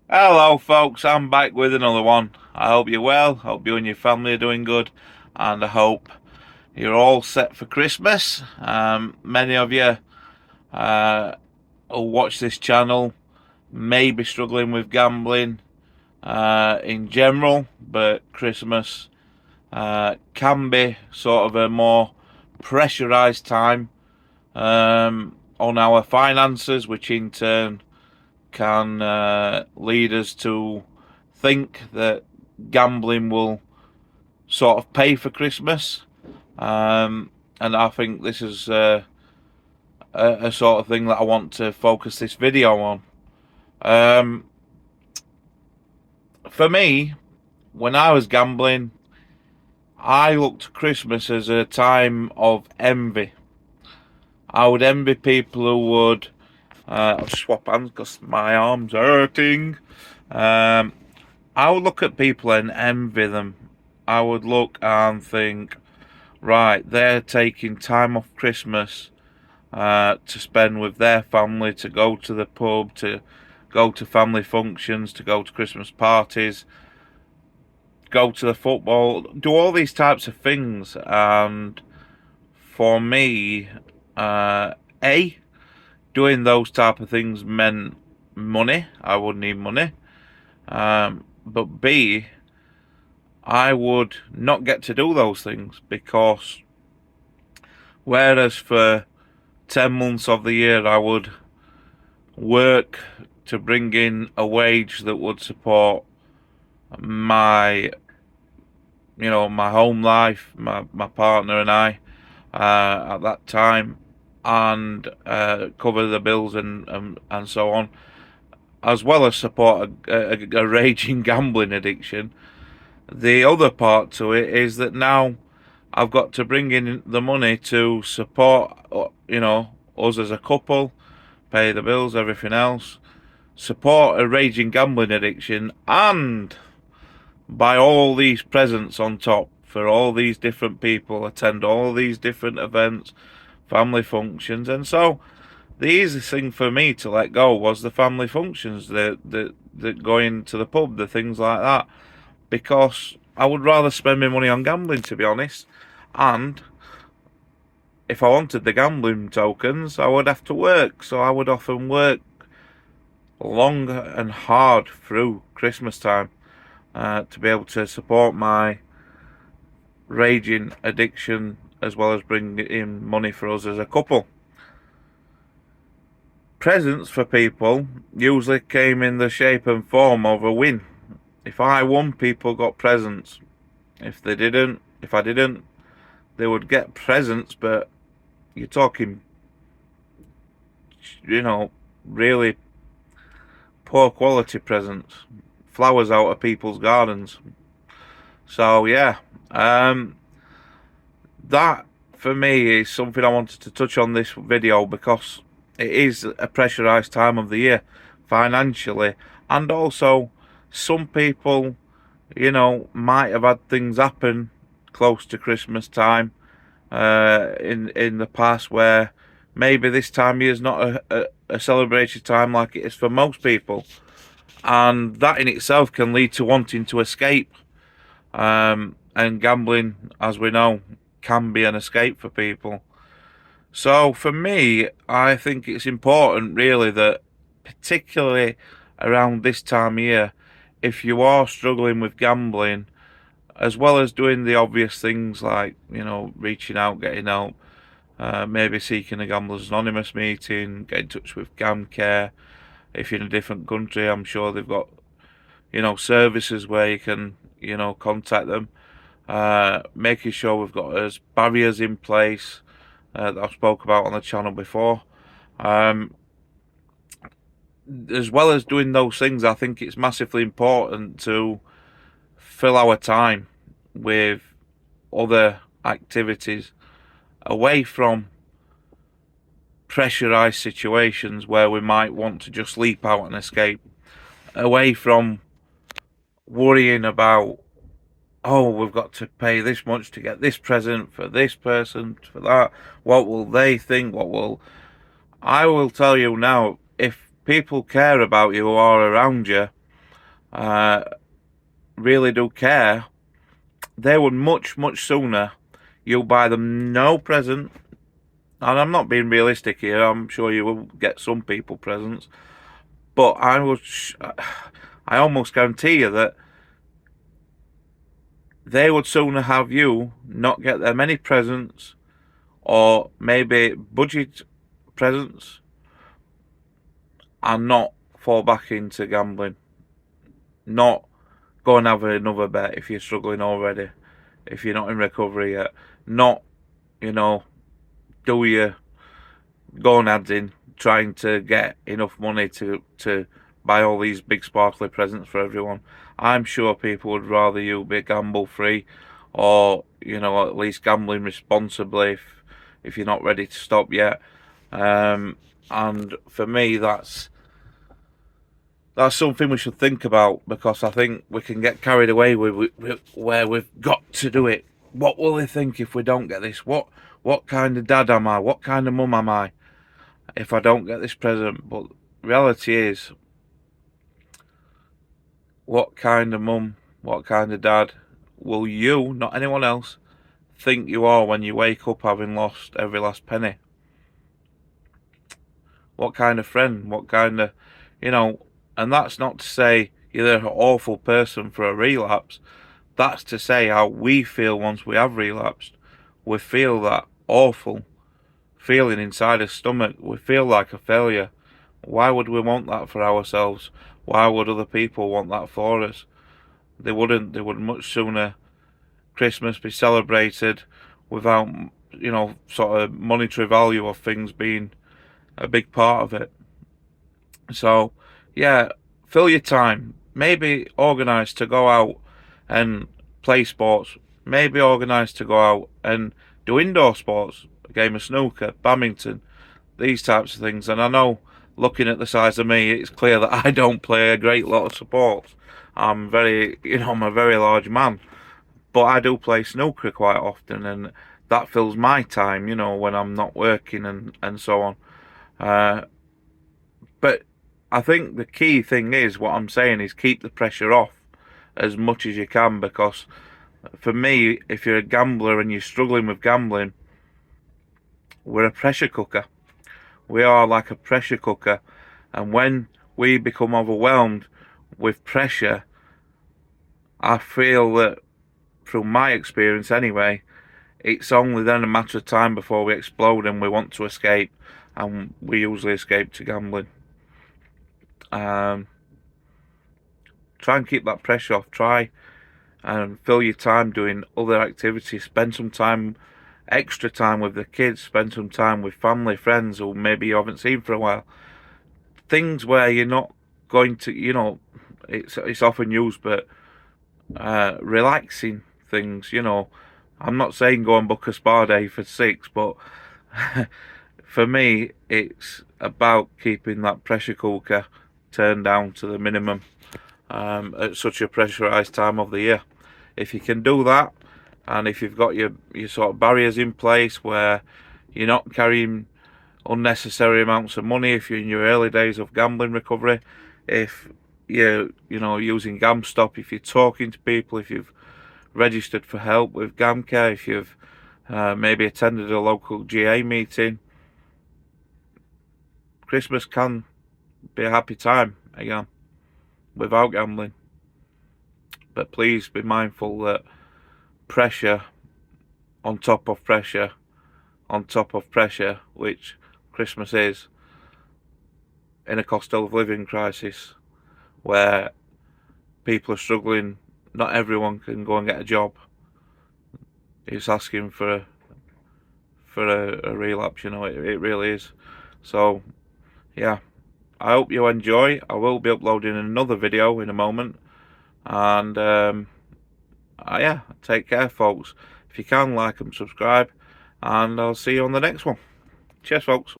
Hello, folks. I'm back with another one. I hope you're well. Hope you and your family are doing good, and I hope you're all set for Christmas. Many of you who watch this channel may be struggling with gambling in general, but Christmas can be sort of a more pressurized time on our finances, which in turn can lead us to think that gambling will sort of pay for Christmas. And I think this is a sort of thing that I want to focus this video on. For me, when I was gambling, I looked at Christmas as a time of envy. I would envy people who would. I'll swap hands because my arm's hurting. I would look at people and envy them. I would look and think, right, they're taking time off Christmas to spend with their family, to go to the pub, to go to family functions, to go to Christmas parties, go to the football, do all these types of things. And for me, doing those type of things meant money. I would need money. But B, I would not get to do those things because whereas for 10 months of the year I would work to bring in a wage that would support my my home life, my partner and I at that time, and cover the bills and so on, as well as support a raging gambling addiction. The other part to it is that now I've got to bring in the money to support, us as a couple, pay the bills, everything else, support a raging gambling addiction, and buy all these presents on top for all these different people, attend all these different events, family functions. And so the easiest thing for me to let go was the family functions, the going to the pub, the things like that, because I would rather spend my money on gambling, to be honest. And if I wanted the gambling tokens, I would have to work. So I would often work long and hard through Christmas time to be able to support my raging addiction as well as bring in money for us as a couple. Presents for people usually came in the shape and form of a win. If I won, people got presents. If I didn't, they would get presents, but you're talking, really poor quality presents, flowers out of people's gardens. So yeah, that for me is something I wanted to touch on this video because it is a pressurized time of the year financially, and also some people, might have had things happen close to Christmas time in the past where maybe this time of year is not a celebrated time like it is for most people, and that in itself can lead to wanting to escape. And gambling, as we know, can be an escape for people. So for me, I think it's important really that, particularly around this time of year, if you are struggling with gambling, as well as doing the obvious things like, reaching out, getting help, maybe seeking a Gamblers Anonymous meeting, get in touch with GamCare. If you're in a different country, I'm sure they've got, services where you can, contact them. Making sure we've got as barriers in place that I've spoke about on the channel before. As well as doing those things, I think it's massively important to fill our time with other activities away from pressurized situations where we might want to just leap out and escape, away from worrying about, oh, we've got to pay this much to get this present for this person, for that. What will they think? I will tell you now, if people care about you or are around you, really do care, they would much, much sooner you buy them no present. And I'm not being realistic here. I'm sure you will get some people presents, but I almost guarantee you that they would sooner have you not get them any presents, or maybe budget presents, and not fall back into gambling. Not go and have another bet if you're struggling already, if you're not in recovery yet. Not, do your gonads in trying to get enough money to buy all these big sparkly presents for everyone. I'm sure people would rather you be gamble free, or at least gambling responsibly if you're not ready to stop yet. And for me, that's something we should think about, because I think we can get carried away with where we've got to do it. What will they think if we don't get this? What kind of dad am I? What kind of mum am I if I don't get this present? But reality is, what kind of mum, what kind of dad will you, not anyone else, think you are when you wake up having lost every last penny? What kind of friend? What kind of, and that's not to say you're an awful person for a relapse. That's to say how we feel once we have relapsed. We feel that awful feeling inside our stomach. We feel like a failure. Why would we want that for ourselves? Why would other people want that for us? They wouldn't. They would much sooner Christmas be celebrated without, sort of monetary value of things being a big part of it. So, yeah, fill your time. Maybe organise to go out and play sports. Maybe organise to go out and do indoor sports, a game of snooker, badminton, these types of things. And I know, looking at the size of me, it's clear that I don't play a great lot of sports. I'm I'm a very large man, but I do play snooker quite often, and that fills my time, when I'm not working and so on. But I think the key thing is, what I'm saying is, keep the pressure off as much as you can, because for me, if you're a gambler and you're struggling with gambling, we're a pressure cooker. We are like a pressure cooker, and when we become overwhelmed with pressure, I feel that, through my experience anyway, it's only then a matter of time before we explode and we want to escape, and we usually escape to gambling. Try and keep that pressure off. Try and fill your time doing other activities. Spend some time, extra time with the kids. Spend some time with family, friends who maybe you haven't seen for a while. Things where you're not going to, it's often used, but relaxing things. I'm not saying go and book a spa day for 6, but for me, it's about keeping that pressure cooker turned down to the minimum at such a pressurised time of the year. If you can do that, and if you've got your sort of barriers in place where you're not carrying unnecessary amounts of money, if you're in your early days of gambling recovery, if you're using GamStop, if you're talking to people, if you've registered for help with GamCare, if you've maybe attended a local GA meeting, Christmas can be a happy time again without gambling. But please be mindful that pressure on top of pressure on top of pressure, which Christmas is, in a cost of living crisis where people are struggling, not everyone can go and get a job. It's asking for a relapse, it really is. So yeah, I hope you enjoy. I will be uploading another video in a moment, and yeah, take care, folks. If you can, like and subscribe, and I'll see you on the next one. Cheers, folks.